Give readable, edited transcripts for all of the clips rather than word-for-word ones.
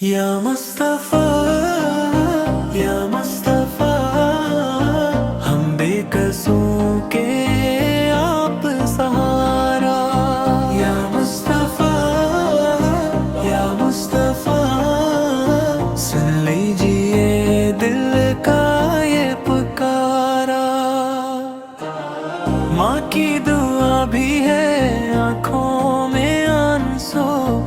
یا مصطفیٰ یا مصطفیٰ، ہم بے قصوں کے آپ سہارا۔ یا مصطفیٰ یا مصطفیٰ، سن لیجیے دل کا یہ پکارا۔ ماں کی دعا بھی ہے آنکھوں میں آنسو،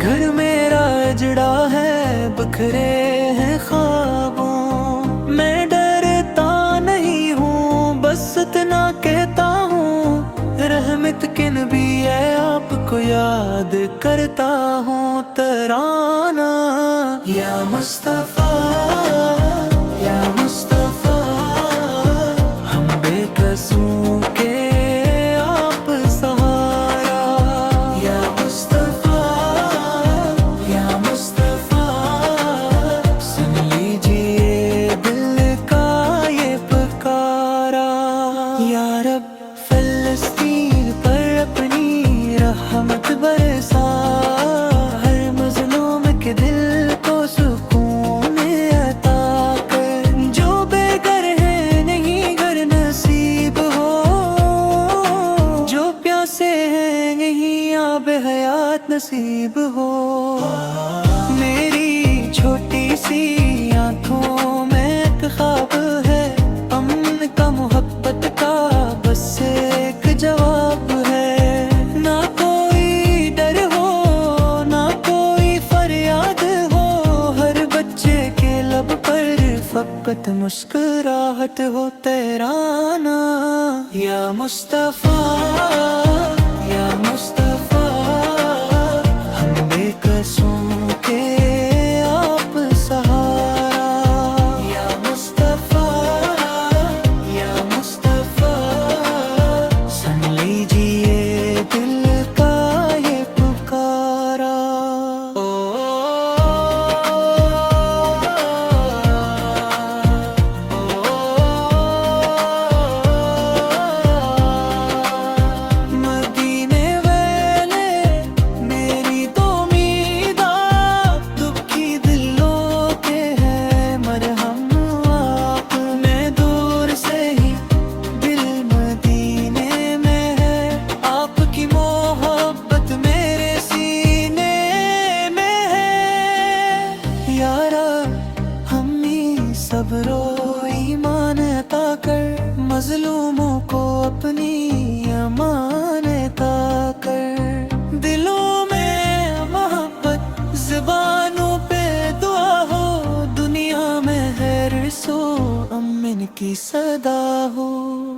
گھر میرا اجڑا ہے بکھرے ہیں خوابوں۔ میں ڈرتا نہیں ہوں، بس اتنا کہتا ہوں، رحمت کے نبی ہے آپ کو یاد کرتا ہوں ترانہ۔ یا مصطفیٰ یا مصطفیٰ، ہم بے قصوں کے آپ سہارا۔ یا مصطفیٰ یا مصطفیٰ، سن لیجیے دل کا یہ پکارا۔ یا رب فلسطین پر اپنی رحمت برسا، ہر مظلوم کے دل کو سکون عطا کر۔ جو بے گھر ہے نہیں گھر نصیب ہو، جو پیاسے ہیں نہیں آب حیات نصیب ہو۔ میری چھوٹی سی آنکھوں میں ایک خواب ہے، امن کا محبت کا بس ایک جواب ہے۔ نہ کوئی ڈر ہو نہ کوئی فریاد ہو، ہر بچے کے لب پر فقط مسکراہٹ ہو ترانہ۔ یا مصطفیٰ یا مصطفیٰ، ہم بے قصوں کے آپ سہارا۔ یا مصطفیٰ یا مصطفیٰ، سن لیجیے دل کا یہ پکارا۔ مدینے والے میری تو امیداں، دکھی دلوں کے ہیں مرہم آپ۔ میں دور سے ہی دل مدینے میں ہے، آپ کی محبت میرے سینے میں ہے۔ یا رب ہمیں صبر و ایمان عطا کر، مظلوموں کو اپنی امان عطا کر۔ دلوں میں محبت زبانوں پہ دعا ہو، دنیا میں ہر سو امن کی صدا ہو۔